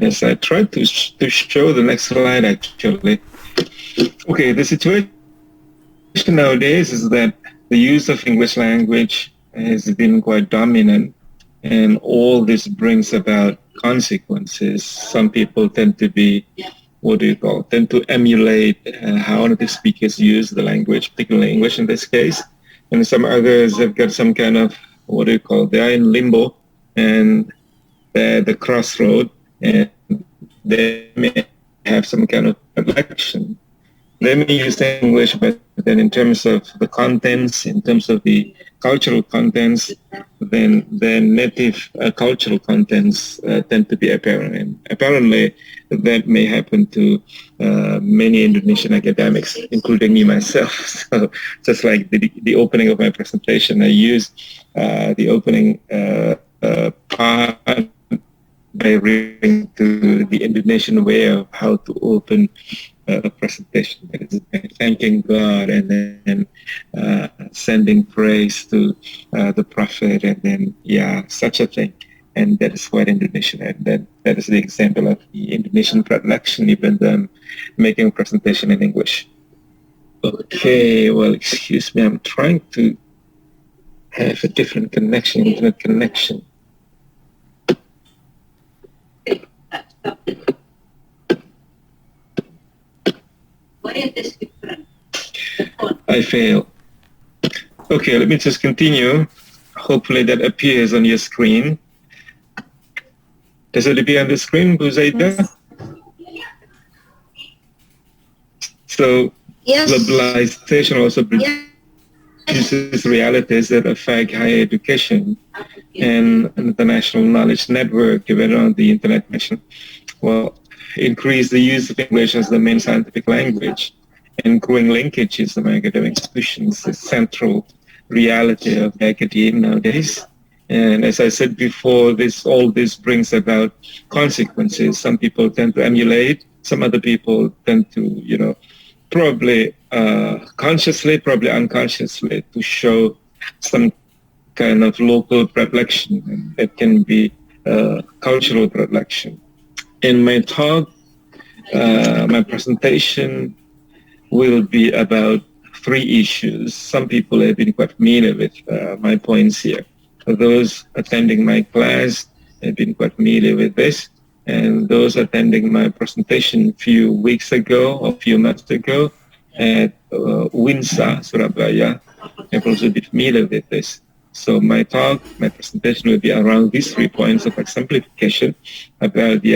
Yes, I tried to show the next slide actually. Okay, the situation nowadays is that the use of English language has been quite dominant, and all this brings about consequences. Some people tend to be, tend to emulate how native speakers use the language, particularly English in this case, and some others have got some kind of, they're in limbo, and they're at the crossroad, and they may have some kind of election. They may use English, but then in terms of the contents, in terms of the cultural contents, then the native cultural contents tend to be apparent. And apparently, that may happen to many Indonesian academics, including me myself. So just like the opening of my presentation, I used the opening part by referring to the Indonesian way of how to open a presentation. That is thanking God and then sending praise to the Prophet, and then, such a thing. And that is quite Indonesian. And that is the example of the Indonesian predilection, even though I'm making a presentation in English. Okay, well, excuse me, I'm trying to have a different connection, internet connection. I fail. Okay, let me just continue. Hopefully that appears on your screen. Does it appear on the screen, Buzaida? So yes. Globalization also produces realities that affect higher education and international knowledge network given on the internet mission. Well, increase the use of English as the main scientific language and growing linkages among academic institutions is central reality of academia nowadays. And as I said before, all this brings about consequences. Some people tend to emulate, some other people tend to, probably consciously, probably unconsciously, to show some kind of local predilection. That can be cultural predilection. In my talk, my presentation will be about three issues. Some people have been quite familiar with my points here. For those attending my class have been quite familiar with this, and those attending my presentation a few weeks ago, or a few months ago at WINSA, Surabaya, have also been familiar with this. So my presentation will be around these 3 points of exemplification about the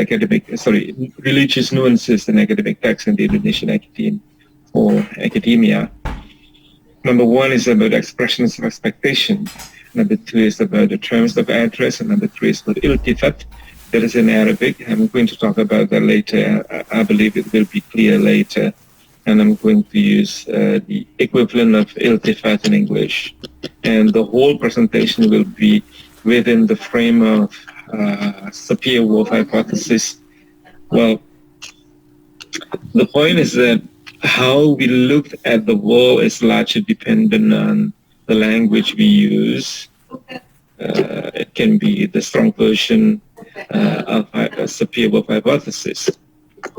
religious nuances in academic texts in the Indonesian academia. Number one is about expressions of expectation. Number two is about the terms of address, and number three is about iltifat. That is in Arabic. I'm going to talk about that later. I believe it will be clear later. And I'm going to use the equivalent of iltifat in English. And the whole presentation will be within the frame of Sapir-Whorf hypothesis. Well, the point is that how we look at the world is largely dependent on the language we use. It can be the strong version of Sapir-Whorf hypothesis.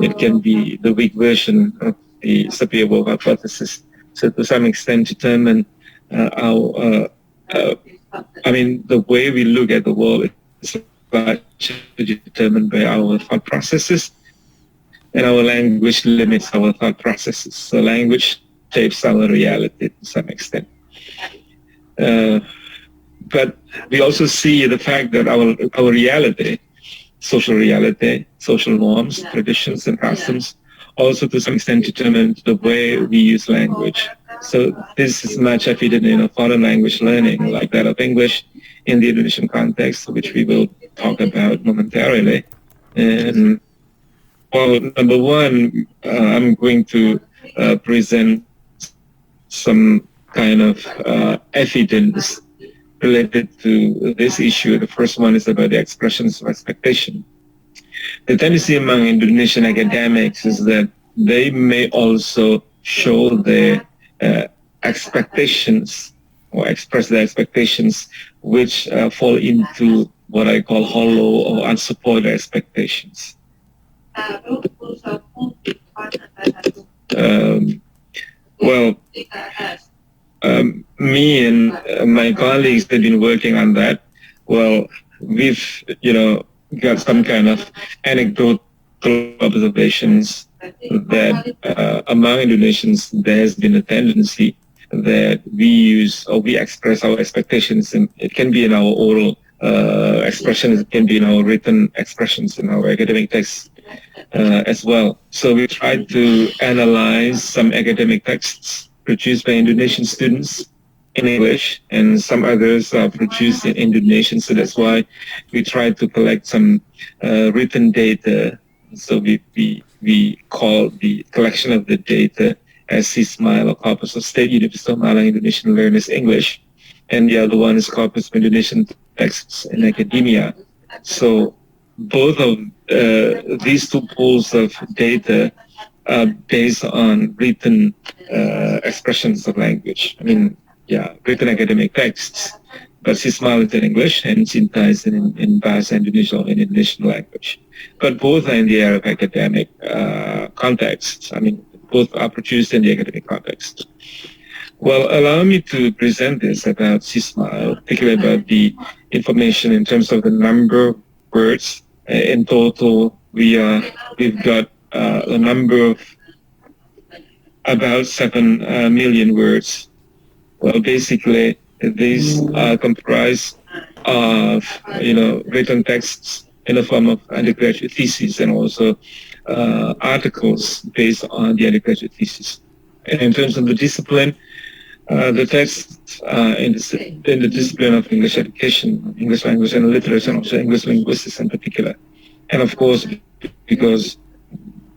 It can be the weak version of the Sapir-Whorf hypothesis. So to some extent determine the way we look at the world is largely determined by our thought processes, and our language limits our thought processes. So language shapes our reality to some extent. But we also see the fact that our reality, social norms, traditions, and customs also to some extent determine the way we use language. So this is much evident in a foreign language learning like that of English in the Indonesian context, which we will talk about momentarily. And well, number one, I'm going to present some kind of evidence related to this issue. The first one is about the expressions of expectation. The tendency among Indonesian academics is that they may also show their expectations or express their expectations which fall into what I call hollow or unsupported expectations. Well, me and my colleagues have been working on that. Well, we've, got some kind of anecdotal observations that among Indonesians, there has been a tendency that we use or we express our expectations, and it can be in our oral expressions, it can be in our written expressions in our academic texts as well. So we tried to analyze some academic texts produced by Indonesian students in English, and some others are produced in Indonesian. So that's why we tried to collect some written data. So we call the collection of the data as CISMILE, or Corpus of State Universitas Malang Indonesian Learners English, and the other one is Corpus of Indonesian Texts in Academia. So both of these two pools of data are based on written expressions of language. I mean, written academic texts, but CISMILE is in English and CINTA is in Bahasa Indonesia or in Indonesian language. But both are in the area of academic context. I mean, both are produced in the academic context. Well, allow me to present this about CISMILE, particularly about the information in terms of the number of words. In total, we've got a number of about 7 million words. Well, basically, these are comprised of, written texts in the form of undergraduate theses and also articles based on the undergraduate thesis. And in terms of the discipline, the texts in the discipline of English education, English language and literature, and also English linguistics in particular. And of course, because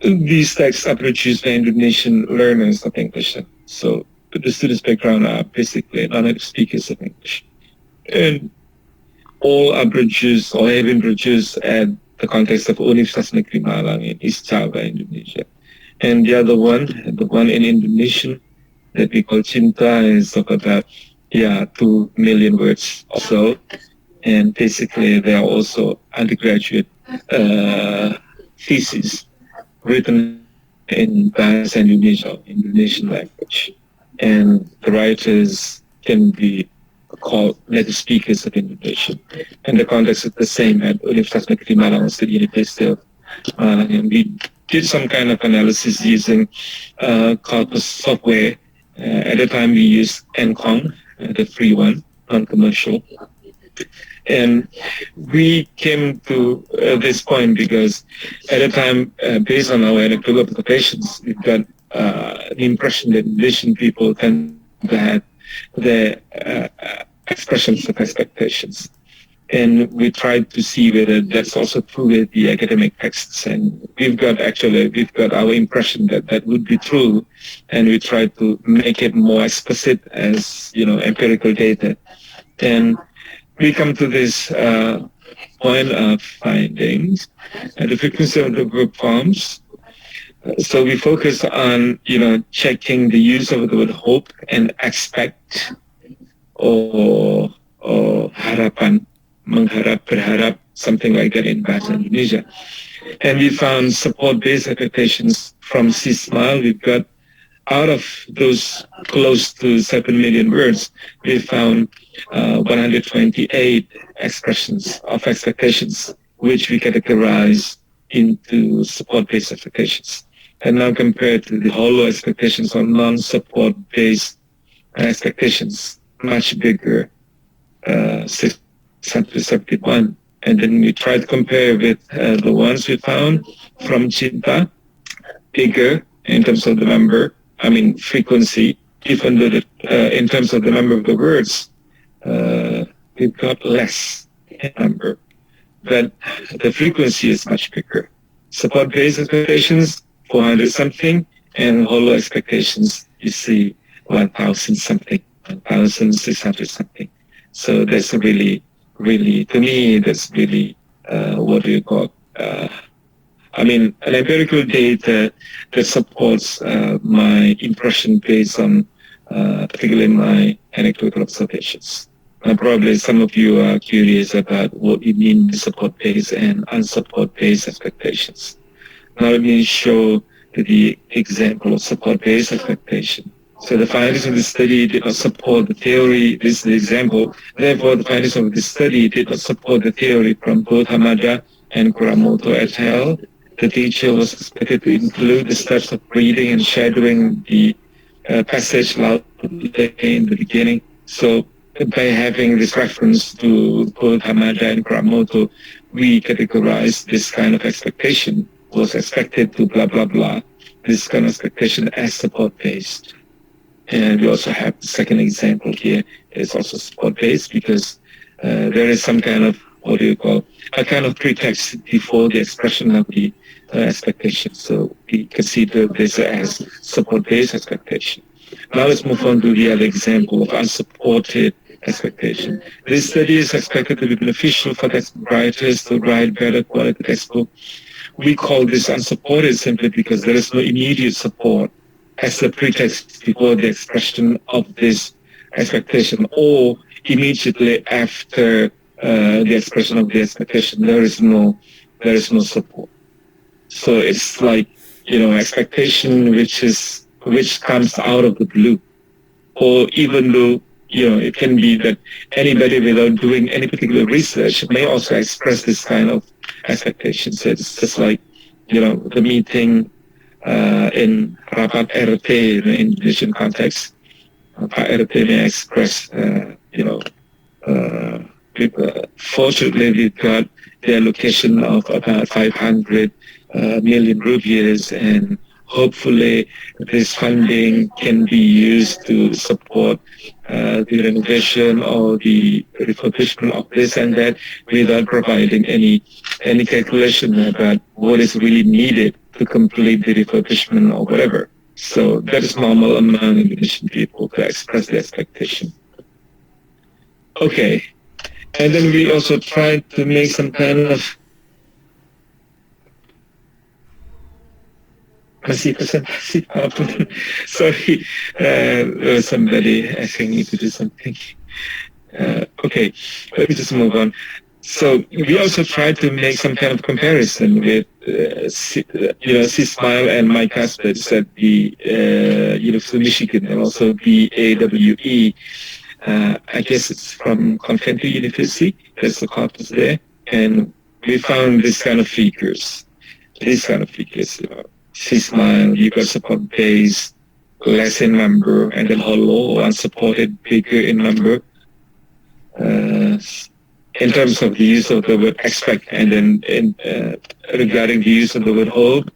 these texts are produced by Indonesian learners of English, so the students' background are basically non-native speakers of English. And all are produced or have been produced at the context of Universitas Negeri Malang in East Java, Indonesia. And the other one, the one in Indonesian that we call CINTA, is of about 2 million words or so. And basically, there are also undergraduate theses written in Bahasa Indonesia, Indonesian language. And the writers can be called native speakers of Indonesian. And the context is the same at Universitas Negeri Malang, the University of Malang. And we did some kind of analysis using corpus software. At the time, we used NCON, the free one, non-commercial. And we came to this point because at the time, based on our anecdotal observations, we've got the impression that Indonesian people tend to have their expressions of expectations. And we tried to see whether that's also true with the academic texts. And we've got our impression that that would be true. And we tried to make it more explicit as, empirical data. And we come to this point of findings and the frequency of the verb forms. So we focus on, checking the use of the word hope and expect or harapan, mengharap, berharap, something like that in Bahasa Indonesia. And we found support-based expectations from CISMILE. We've got, out of those close to 7 million words, we found 128 expressions of expectations, which we categorize into support-based expectations. And now compared to the hollow expectations or non-support-based expectations, much bigger, 671. And then we tried to compare with the ones we found from CINTA, bigger in terms of the number, frequency, even though in terms of the number of the words, we've got less number. But the frequency is much bigger. Support-based expectations, 400 something, and hollow expectations, you see 1,000 something, 1,600 something. So that's really, to me, that's really, an empirical data that supports my impression based on particularly my anecdotal observations. Probably some of you are curious about what you mean by support-based and unsupported-based expectations. Now let me show the example of support-based expectation. So the findings of the study did not support the theory. This is the example. Therefore, the findings of the study did not support the theory from both Hamada and Kuramoto et al. The teacher was expected to include the steps of reading and shadowing the passage loudly in the beginning. So by having this reference to both Hamada and Kuramoto, we categorize this kind of expectation was expected to blah, blah, blah. This kind of expectation as support-based. And we also have the second example here. It's also support-based because there is some kind of, a kind of pretext before the expression of the expectation. So we consider this as support-based expectation. Now let's move on to the other example of unsupported expectation. This study is expected to be beneficial for textbook writers to write better quality textbook. We call this unsupported simply because there is no immediate support as a pretext before the expression of this expectation, or immediately after the expression of the expectation, there is no support. So it's like, expectation which comes out of the blue, or even though it can be that anybody without doing any particular research may also express this kind of expectations. So it's just like, the meeting in Rapat RT in the Indonesian context. Pak RT may express, fortunately we got the allocation of about 500 million rupees, and hopefully this funding can be used to support the renovation or the refurbishment of this and that without providing any calculation about what is really needed to complete the refurbishment or whatever. So that is normal among Indonesian people to express the expectation. Okay. And then we also try to make some kind of sorry, somebody asking me to do something. Okay, let me just move on. So we also try to make some kind of comparison with, C-Smile and Mike Casper's at the University of Michigan, and also BAWE. I guess it's from Convento University. There's the corpus there, and we found this kind of figures. C-Smile, you got support base, less in number, and then hollow, unsupported, bigger in number. In terms of the use of the word expect, and then regarding the use of the word hope,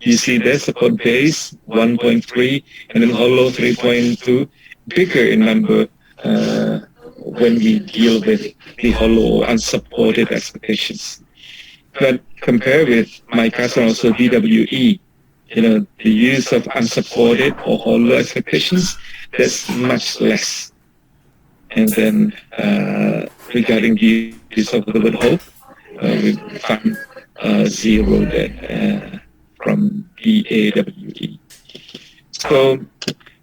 you see there support base 1.3, and then hollow 3.2, bigger in number when we deal with the hollow unsupported expectations. But compare with MICAS and also DWE, the use of unsupported or hollow expectations, there's much less. And then regarding the use of the word hope, we found zero there from BAWE. So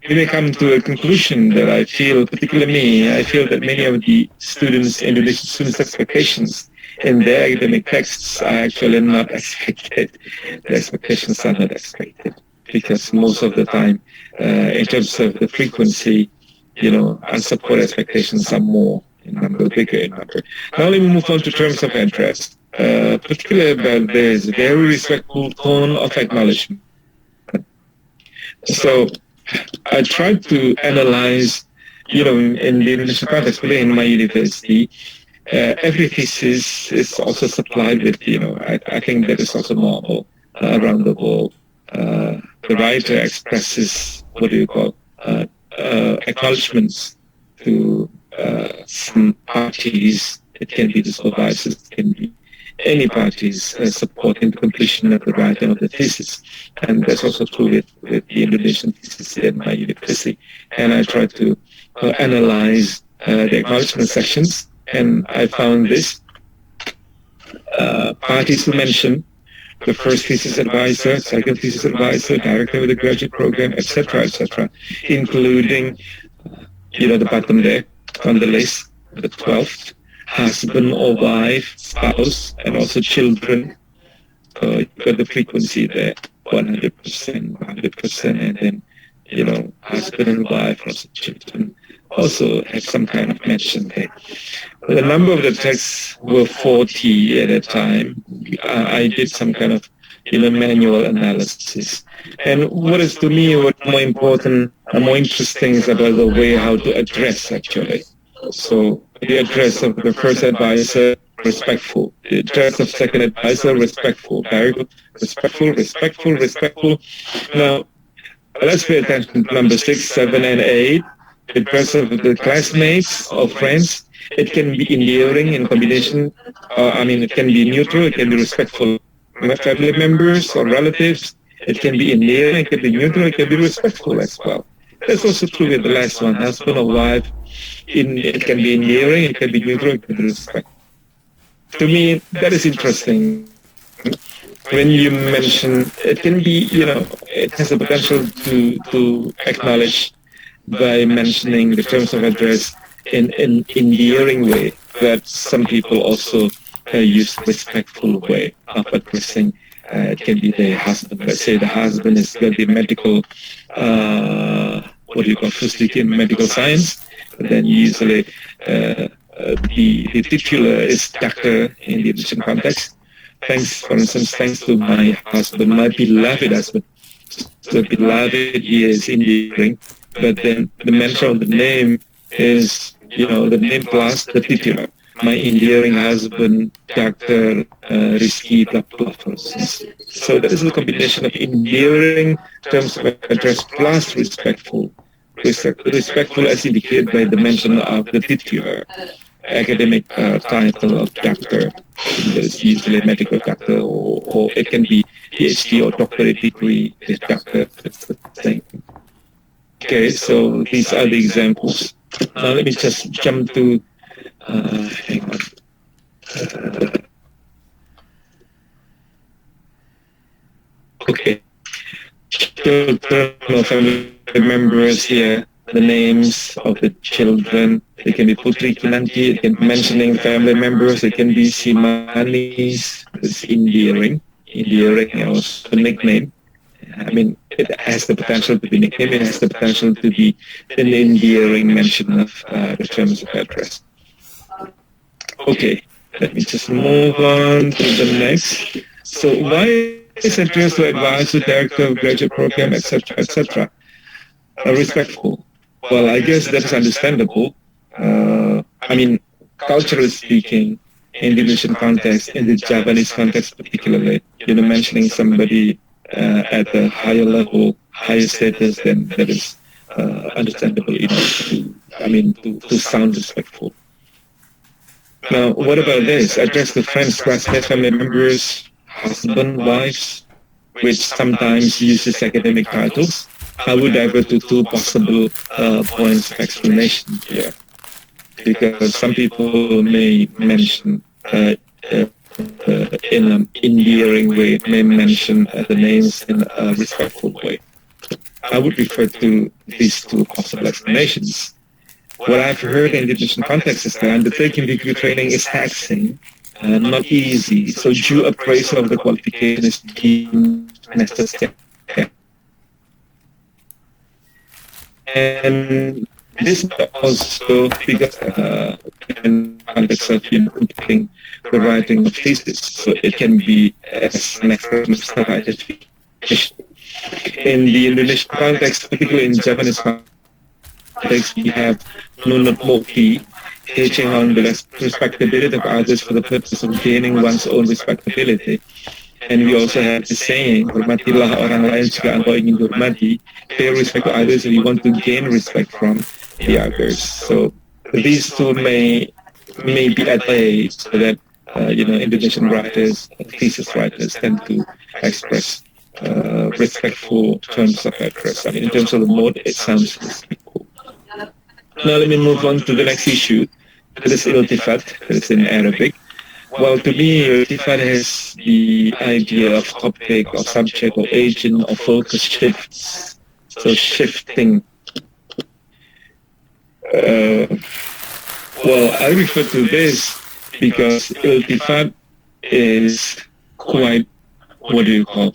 we may come to a conclusion that I feel, particularly me, I feel that many of the students, Indonesian students' expectations in their academic texts are actually not expected. The expectations are not expected because most of the time, in terms of the frequency, unsupported expectations are more in number, bigger in number. Now let me move on to terms of address, particularly about this very respectful tone of acknowledgement. So I tried to analyze, in the Indonesian context, in my university, every thesis is also supplied with, I think that is also normal around the world. The writer expresses, acknowledgements to some parties. It can be the supervisors, it can be any parties supporting the completion of the writing of the thesis. And that's also true with the Indonesian thesis at my university. And I tried to analyze the acknowledgement sections, and I found this. Parties who mentioned the first thesis advisor, second thesis advisor, director of the graduate program, etc., including, the bottom there on the list, the 12th, husband or wife, spouse, and also children. you got the frequency there, 100%, 100%, and then, husband and wife or children also have some kind of mention there. The number of the texts were 40 at a time. I did some kind of, manual analysis. And what is to me what more important and more interesting is about the way how to address actually. So the address of the first advisor, respectful. The address of second advisor, respectful. Very good. Respectful, respectful, respectful. Now, let's pay attention to number 6, 7, and 8. The address of the classmates or friends. It can be endearing in combination. It can be neutral. It can be respectful. Family members or relatives. It can be endearing. It can be neutral. It can be respectful as well. That's also true with the last one, husband or wife. It can be endearing. It can be neutral. It can be respectful. To me, that is interesting. When you mention, it can be, it has the potential to acknowledge by mentioning the terms of address in an endearing way that some people also use respectful way of addressing. It can be the husband. Let's say the husband is going to be medical, firstly in medical science. Then usually the titular is doctor in the Indonesian context. For instance, thanks to my husband, my beloved husband. So beloved here is endearing, but then the mention of the name is, the name plus the titular. My endearing husband, Dr. Rizky, blah, blah, for instance. So that is a combination of endearing terms of address plus respectful. Respectful as indicated by the mention of the titular academic title of doctor. There's usually a medical doctor, or it can be PhD or doctorate degree with doctor. That's the thing. Okay, so these are the examples. Now let me just jump to, hang on. Okay, children or family members here, the names of the children. It can be Putri Kinanti, it can be mentioning family members, it can be Simanis, it's endearing, also a nickname. It has the potential to be nickname, it has the potential to be an endearing mention of the terms of address. Okay, let me just move on to the next. So why is address to advisor, director of graduate program, etc., etc., respectful? Well, I guess that is understandable. Culturally speaking, in the Indonesian context, in the Javanese context particularly, mentioning somebody at a higher level, higher status, then that is understandable enough to sound respectful. Now, what about this? Address to friends, classmates, family members, husband, wives, which sometimes uses academic titles. I would divert to two possible points of explanation here, because some people may mention in an endearing way, may mention the names in a respectful way. I would refer to these two possible explanations. What I've heard in the Indonesian context is that undertaking degree training is taxing, not easy, so due appraisal of the qualification is deemed necessary. And this also because in the context of completing the writing of thesis, so it can be as an external identification. In the Indonesian context, particularly in Japanese context, we have nunut mukti, teaching on the respectability of others for the purpose of gaining one's own respectability. And we also have the saying, hormatilah orang lain jika engkau ingin dihormati, pay respect to others if you want to gain respect from the others. So these two may be at play, so that Indonesian writers, thesis writers, tend to express respectful terms of address. In terms of the mode, it sounds respectful. Now let me move on to the next issue. That is iltifat, that is in Arabic. Well, to me, iltifat has the idea of topic or subject or agent or focus shifts. So shifting. I refer to this because iltifat is quite what do you call,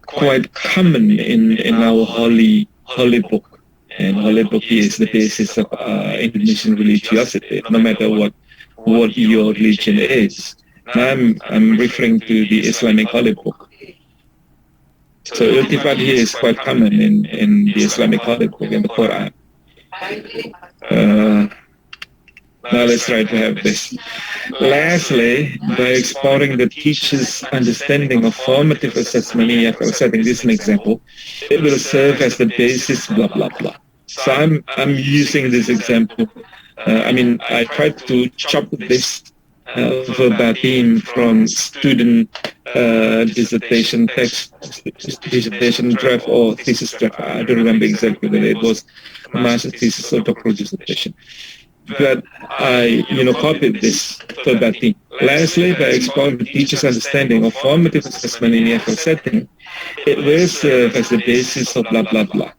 quite common in our holy book. And holy book is the basis of Indonesian religiosity, no matter what your religion is. Now I'm referring to the Islamic holy book. So iltifat here is quite common in the Islamic holy book, in the Quran. Now let's try to have this. Lastly, by exploring the teacher's understanding of formative assessment in EFL setting, this is an example, it will serve as the basis, blah, blah, blah. So I'm using this example. I tried to chop this verbatim from student dissertation text, dissertation draft or thesis draft. I don't remember exactly whether it was a master's thesis or doctoral dissertation. But I, copied this verbatim. Lastly, by exploring the teacher's understanding of formative assessment in the EFL setting, it will serve as the basis of blah, blah, blah.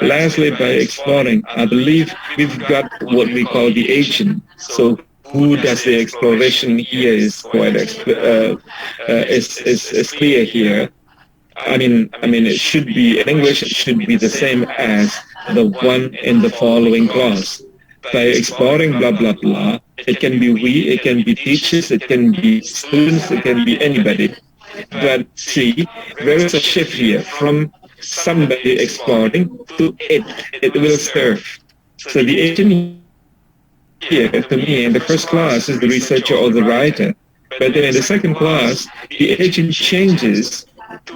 Lastly, by exploring, I believe we've got what we call the agent. So who does the exploration here is quite is clear here. It should be, in English, it should be the same as the one in the following clause. By exploring blah, blah, blah, it can be we, it can be teachers, it can be students, it can be anybody. But see, there is a shift here from somebody exploring to it. It will serve. So the agent here, to me, in the first class is the researcher or the writer. But then in the second class, the agent changes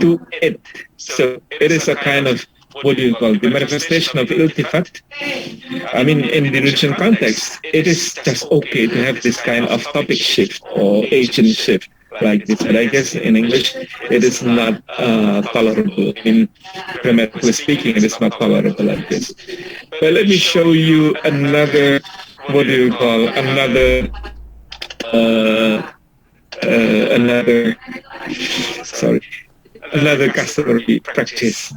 to it. So it is a kind of, what do you call it, the manifestation of iltifat. In the Indonesian context, it is just okay to have this kind of topic shift or agent shift like this. But I guess in English, it is not tolerable. Grammatically speaking, it is not tolerable like this. But let me show you another, another customary practice.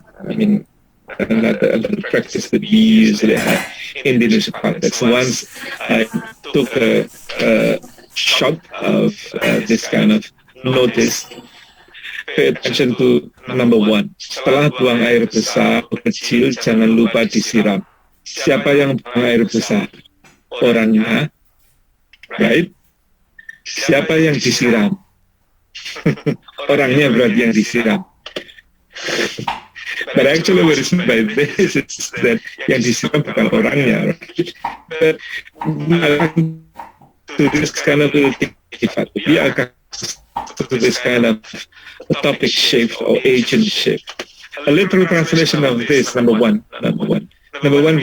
Another practice that we usually have in the Indonesian context. Once I took a shot of this kind of notice, pay attention to number one. Setelah buang air besar atau kecil, jangan lupa disiram. Siapa yang buang air besar? Orangnya, right? Siapa yang disiram? Orangnya berarti yang disiram. But actually what is meant by this is that yang disiram bukan orangnya, right? But to this kind of iltifat, we are to this kind of topic shift or agent shift. A literal translation of this, number one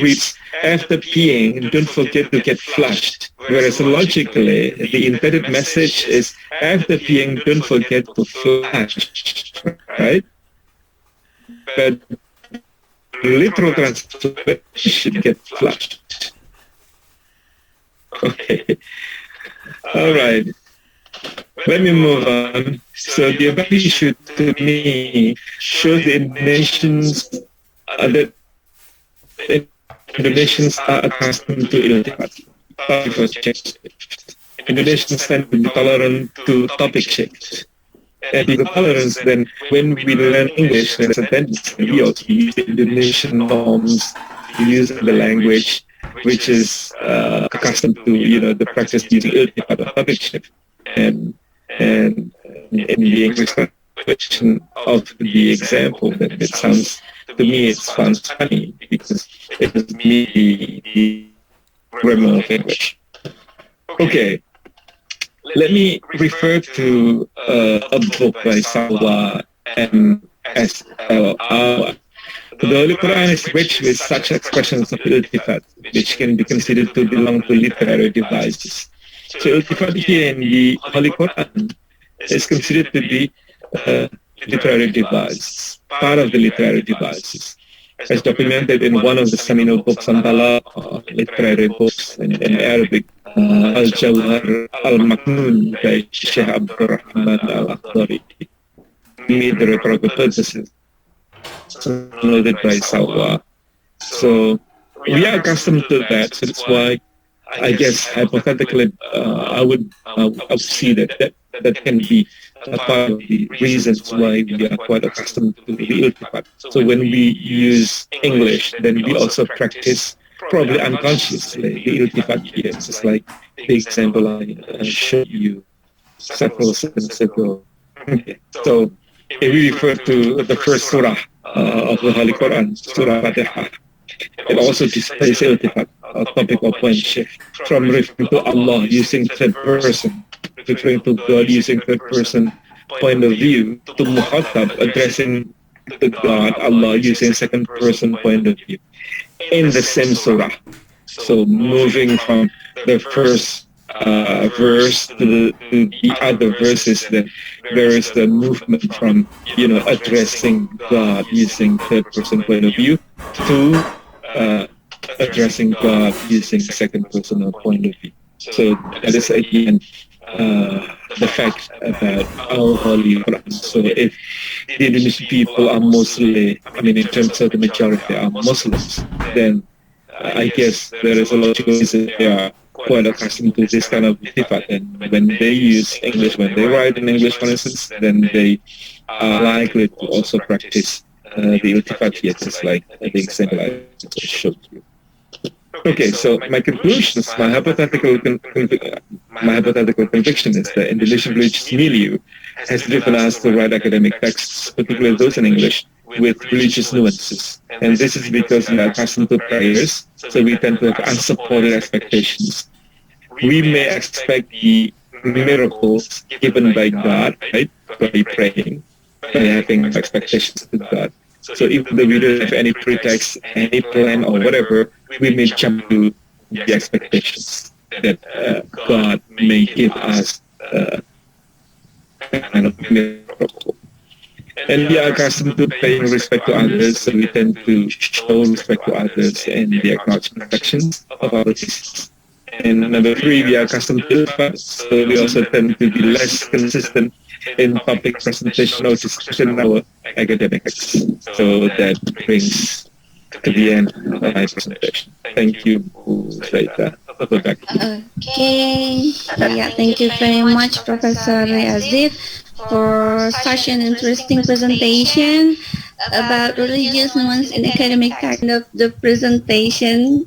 reads, after peeing, don't forget to get flushed. Whereas logically, the intended message is, after peeing, don't forget to flush, right? But literal translation should get flushed. Okay. All right. Let me move on. So the above issue to me shows the Indonesians are accustomed to iltifat. Indonesians tend to be tolerant to topic shifts. And the tolerance, then when we learn English, there's a tendency we also use Indonesian norms, use the language which is accustomed to the practice using iltifat or topic shift. And in the English translation of the example, that it sounds funny because it is the grammar of English. Okay. Let me refer to a book by Salwa and SLR. The Holy Quran is rich with such expressions of iltifat, which can be considered to belong to literary devices. So iltifat here in the Holy Quran is considered to be a literary device, part of the literary devices, as documented in one of the seminal books on literary books in Arabic, Al-Jawhar Al-Maknun by Sheikh Abdul Rahman Al-Akhdari, made the rhetorical purposes, noted by Salwa. So we are accustomed to that, so that's why I guess hypothetically I would see that that can be a part of the reasons why we are quite accustomed to the iltifat. So when we use English, then we also practice probably unconsciously the iltifat here. Just like the example I showed you several seconds ago. Okay. So if we refer to the first surah of the Holy Quran, Surah Fatihah, it also displays iltifat, a topic of point shift, from referring to Allah using third person, referring to God using third person point of view, to Muhatab addressing the God, Allah using second person point of view in the same surah. So moving from the first verse to the other verses, then there is the movement from, addressing God using third person point of view to addressing God using second person point of view. So that is again the fact about our Holy Quran. So if the Indonesian people are mostly, in terms of the majority are Muslims, then I guess there is a logical reason they are quite accustomed to this kind of iltifat. And when they use English, when they write in English, for instance, then they are likely to also practice the iltifat here, just like the example I just showed you. Okay, so my conclusions, my hypothetical conviction is that Indonesian religious milieu has driven us to write academic texts, particularly those in English, with religious nuances. And this is because we are accustomed to prayers, so we tend to have unsupported expectations. We may expect the miracles given by God, right, by praying, by having expectations to God. So even though we don't have any pretext, any plan or whatever, we may jump to the expectations that God may give us kind of miracle. And we are accustomed to paying respect to others, so we tend to show respect to others and the acknowledgement sections of our thesis. And number three, we are accustomed to iltifat, so we also tend to be less consistent in public presentation or discussion in our academics. So that brings to the end of my presentation. Thank you, Zaita. Okay. Yeah, thank you very much, Professor Yazid, for such an interesting presentation about religious nuance in academic kind of the presentation.